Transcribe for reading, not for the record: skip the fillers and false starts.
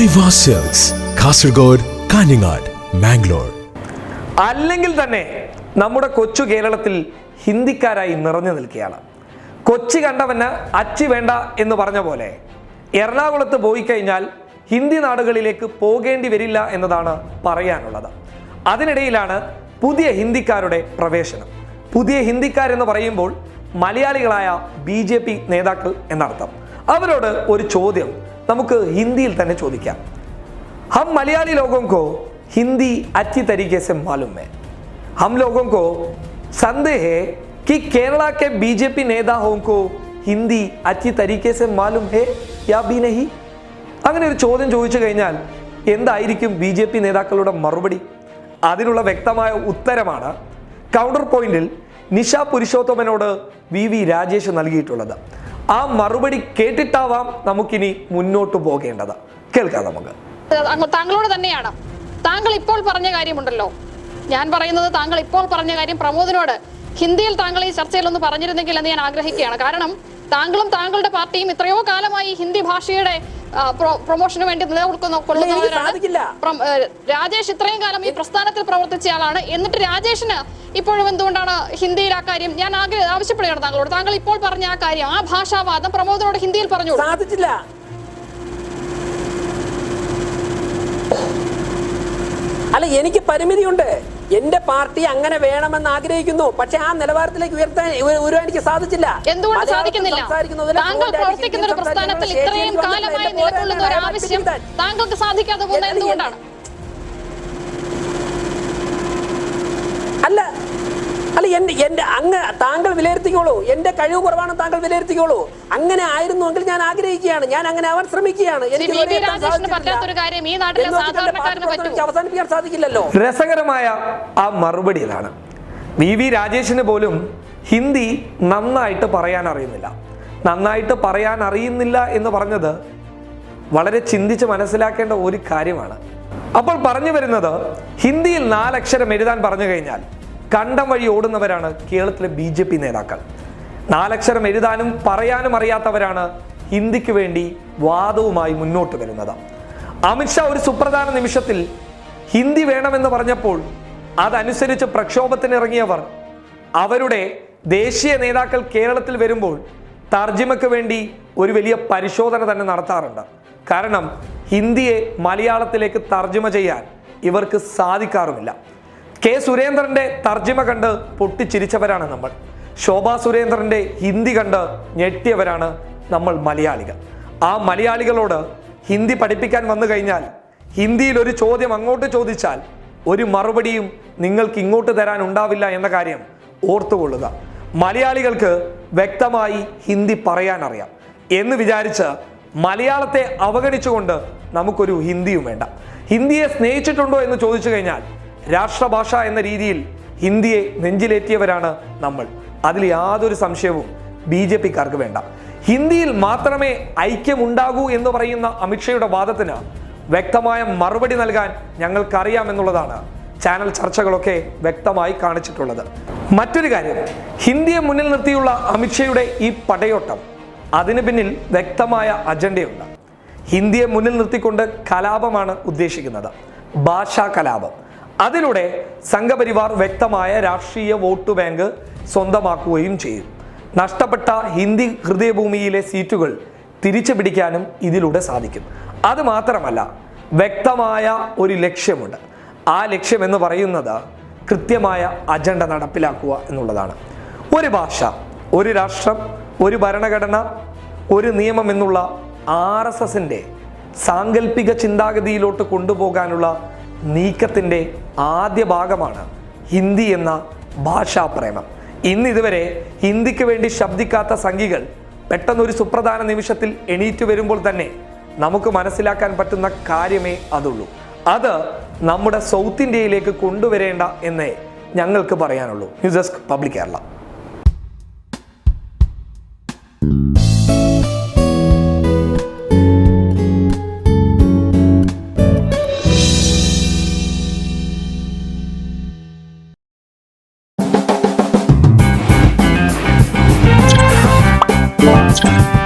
Aiwa silks, Kasaragod, Kanhangad, Mangalore. അല്ലെങ്കിൽ തന്നെ നമ്മുടെ കൊച്ചു കേരളത്തിൽ ഹിന്ദിക്കാരായി നിറഞ്ഞു നിൽക്കുകയാണ്. കൊച്ചി കണ്ടവന് അച്ചി വേണ്ട എന്ന് പറഞ്ഞ പോലെ എറണാകുളത്ത് പോയി കഴിഞ്ഞാൽ ഹിന്ദി നാടുകളിലേക്ക് പോകേണ്ടി വരില്ല എന്നതാണ് പറയാനുള്ളത്. അതിനിടയിലാണ് പുതിയ ഹിന്ദിക്കാരുടെ പ്രവേശനം. പുതിയ ഹിന്ദിക്കാരെന്ന് പറയുമ്പോൾ മലയാളികളായ BJP നേതാക്കൾ എന്നർത്ഥം. അവരോട് ഒരു ചോദ്യം നമുക്ക് ഹിന്ദിയിൽ തന്നെ ചോദിക്കാം. हम मलयाली लोगों को हिंदी अच्छी तरीके से मालूम है. हम लोगों को संदेह है कि केरला के BJP नेताओं को हिंदी अच्छी तरीके से मालूम है या भी नहीं. അങ്ങനെ ഒരു ചോദ്യം ചോദിച്ചു കഴിഞ്ഞാൽ എന്തായിരിക്കും BJP നേതാക്കളുടെ മറുപടി? അതിനുള്ള വ്യക്തമായ ഉത്തരമാണ് കൗണ്ടർ പോയിന്റിൽ നിഷ പുരുഷോത്തമനോട് VV രാജേഷ് നൽകിയിട്ടുള്ളത്. ആ മറുപടി കേട്ടിട്ടാവാം നമുക്കിനി മുന്നോട്ട് പോകേണ്ടത്. കേൾക്കാം നമുക്ക്. താങ്കളോട് തന്നെയാണ്. താങ്കൾ ഇപ്പോൾ പറഞ്ഞ കാര്യമുണ്ടല്ലോ, ഞാൻ പറയുന്നത് താങ്കൾ ഇപ്പോൾ പറഞ്ഞ കാര്യം പ്രമോദിനോട് ഹിന്ദിയിൽ താങ്കൾ ഈ ചർച്ചയിൽ ഒന്ന് പറഞ്ഞിരുന്നെങ്കിൽ എന്ന് ഞാൻ ആഗ്രഹിക്കുകയാണ്. കാരണം താങ്കളും താങ്കളുടെ പാർട്ടിയും എത്രയോ കാലമായി ഹിന്ദി ഭാഷയുടെ പ്രൊമോഷന് വേണ്ടി നിലകൊള്ളുന്നവരാണ്. രാജേഷ് ഇത്രയും കാലം ഈ പ്രസ്ഥാനത്തിൽ പ്രവർത്തിച്ചയാളാണ്. എന്നിട്ട് രാജേഷിന് ഇപ്പോഴും എന്തുകൊണ്ടാണ് ഹിന്ദിയിൽ ആ കാര്യം ഞാൻ ആവശ്യപ്പെടുകയാണ് താങ്കളോട്. താങ്കൾ ഇപ്പോൾ പറഞ്ഞ ആ കാര്യം, ആ ഭാഷാവാദം പ്രമോദിനോട് ഹിന്ദിയിൽ പറഞ്ഞു. സാധിച്ചില്ല. അല്ല, എനിക്ക് പരിമിതിയുണ്ട്. എന്റെ പാർട്ടി അങ്ങനെ വേണമെന്ന് ആഗ്രഹിക്കുന്നു. പക്ഷെ ആ നിലവാരത്തിലേക്ക് ഉയർത്താൻ എനിക്ക് സാധിച്ചില്ല. എന്തുകൊണ്ട് സാധിക്കുന്നില്ല? താങ്കൾ പ്രവർത്തിക്കുന്ന ഒരു പ്രസ്ഥാനത്തിൽ ഇത്രയും കാലമായി നിലകൊള്ളുന്ന ഒരു ആവശ്യം താങ്കൾക്ക് സാധിക്കാതെ പോകുന്നത് എന്തുകൊണ്ടാണ്? അല്ല, എന്റെ അങ്ങ് താങ്കൾ വിലയിരുത്തിക്കോളൂ. എന്റെ കഴിവ് കുറവാണ് താങ്കൾ വിലയിരുത്തിക്കോളൂ. അങ്ങനെ ആയിരുന്നുവെങ്കിൽ ഞാൻ ആഗ്രഹിക്കുകയാണ്, ഞാൻ അങ്ങനെ ആവാൻ ശ്രമിക്കുകയാണ്. അവസാനിപ്പിക്കാൻ സാധിക്കില്ലല്ലോ. രസകരമായ ആ മറുപടി ഇതാണ്. VV രാജേഷിന് പോലും ഹിന്ദി നന്നായിട്ട് പറയാൻ അറിയുന്നില്ല. നന്നായിട്ട് പറയാൻ അറിയുന്നില്ല എന്ന് പറഞ്ഞത് വളരെ ചിന്തിച്ച് മനസ്സിലാക്കേണ്ട ഒരു കാര്യമാണ്. അപ്പോൾ പറഞ്ഞു വരുന്നത്, ഹിന്ദിയിൽ 4 അക്ഷരം എഴുതാൻ പറഞ്ഞു കഴിഞ്ഞാൽ കണ്ടം വഴി ഓടുന്നവരാണ് കേരളത്തിലെ BJP നേതാക്കൾ. 4 അക്ഷരം എഴുതാനും പറയാനും അറിയാത്തവരാണ് ഹിന്ദിക്ക് വേണ്ടി വാദവുമായി മുന്നോട്ട് വരുന്നത്. അമിത്ഷാ ഒരു സുപ്രധാന നിമിഷത്തിൽ ഹിന്ദി വേണമെന്ന് പറഞ്ഞപ്പോൾ അതനുസരിച്ച് പ്രക്ഷോഭത്തിനിറങ്ങിയവർ അവരുടെ ദേശീയ നേതാക്കൾ കേരളത്തിൽ വരുമ്പോൾ തർജിമയ്ക്ക് വേണ്ടി ഒരു വലിയ പരിശോധന തന്നെ നടത്താറുണ്ട്. കാരണം ഹിന്ദിയെ മലയാളത്തിലേക്ക് തർജിമ ചെയ്യാൻ ഇവർക്ക് സാധിക്കാറുമില്ല. K. സുരേന്ദ്രന്റെ തർജിമ കണ്ട് പൊട്ടിച്ചിരിച്ചവരാണ് നമ്മൾ. ശോഭാ സുരേന്ദ്രന്റെ ഹിന്ദി കണ്ട് ഞെട്ടിയവരാണ് നമ്മൾ മലയാളികൾ. ആ മലയാളികളോട് ഹിന്ദി പഠിപ്പിക്കാൻ വന്നു കഴിഞ്ഞാൽ ഹിന്ദിയിൽ ഒരു ചോദ്യം അങ്ങോട്ട് ചോദിച്ചാൽ ഒരു മറുപടിയും നിങ്ങൾക്ക് ഇങ്ങോട്ട് തരാൻ ഉണ്ടാവില്ല എന്ന കാര്യം ഓർത്തുകൊള്ളുക. മലയാളികൾക്ക് വ്യക്തമായി ഹിന്ദി പറയാൻ അറിയാം എന്ന് വിചാരിച്ച് മലയാളത്തെ അവഗണിച്ചുകൊണ്ട് നമുക്കൊരു ഹിന്ദിയും വേണ്ട. ഹിന്ദിയെ സ്നേഹിച്ചിട്ടുണ്ടോ എന്ന് ചോദിച്ചു കഴിഞ്ഞാൽ രാഷ്ട്രഭാഷ എന്ന രീതിയിൽ ഹിന്ദിയെ നെഞ്ചിലേറ്റിയവരാണ് നമ്മൾ. അതിൽ യാതൊരു സംശയവും BJPക്കാർക്ക് വേണ്ട. ഹിന്ദിയിൽ മാത്രമേ ഐക്യമുണ്ടാകൂ എന്ന് പറയുന്ന അമിത്ഷയുടെ വാദത്തിന് വ്യക്തമായ മറുപടി നൽകാൻ ഞങ്ങൾക്കറിയാമെന്നുള്ളതാണ് ചാനൽ ചർച്ചകളൊക്കെ വ്യക്തമായി കാണിച്ചിട്ടുള്ളത്. മറ്റൊരു കാര്യം, ഹിന്ദിയെ മുന്നിൽ നിർത്തിയുള്ള അമിത്ഷയുടെ ഈ പടയോട്ടം, അതിന് പിന്നിൽ വ്യക്തമായ അജണ്ടയുണ്ട്. ഹിന്ദിയെ മുന്നിൽ നിർത്തിക്കൊണ്ട് കലാപമാണ് ഉദ്ദേശിക്കുന്നത്, ഭാഷാ കലാപം. അതിലൂടെ സംഘപരിവാർ വ്യക്തമായ രാഷ്ട്രീയ വോട്ട് ബാങ്ക് സ്വന്തമാക്കുകയും ചെയ്യും. നഷ്ടപ്പെട്ട ഹിന്ദി ഹൃദയഭൂമിയിലെ സീറ്റുകൾ തിരിച്ചു പിടിക്കാനും ഇതിലൂടെ സാധിക്കും. അത് മാത്രമല്ല, വ്യക്തമായ ഒരു ലക്ഷ്യമുണ്ട്. ആ ലക്ഷ്യം എന്ന് പറയുന്നത് കൃത്യമായ അജണ്ട നടപ്പിലാക്കുക എന്നുള്ളതാണ്. ഒരു ഭാഷ, ഒരു രാഷ്ട്രം, ഒരു ഭരണഘടന, ഒരു നിയമം എന്നുള്ള RSSന്റെ സാങ്കല്പിക ചിന്താഗതിയിലോട്ട് കൊണ്ടുപോകാനുള്ള നീക്കത്തിൻ്റെ ആദ്യ ഭാഗമാണ് ഹിന്ദി എന്ന ഭാഷാപ്രേമം. ഇന്നിതുവരെ ഹിന്ദിക്ക് വേണ്ടി ശബ്ദിക്കാത്ത സംഘികൾ പെട്ടെന്നൊരു സുപ്രധാന നിമിഷത്തിൽ എണീറ്റ് വരുമ്പോൾ തന്നെ നമുക്ക് മനസ്സിലാക്കാൻ പറ്റുന്ന കാര്യമേ അതുള്ളൂ. അത് നമ്മുടെ സൗത്ത് ഇന്ത്യയിലേക്ക് കൊണ്ടുവരേണ്ട എന്നേ ഞങ്ങൾക്ക് പറയാനുള്ളൂ. News desk public Kerala. Podcast.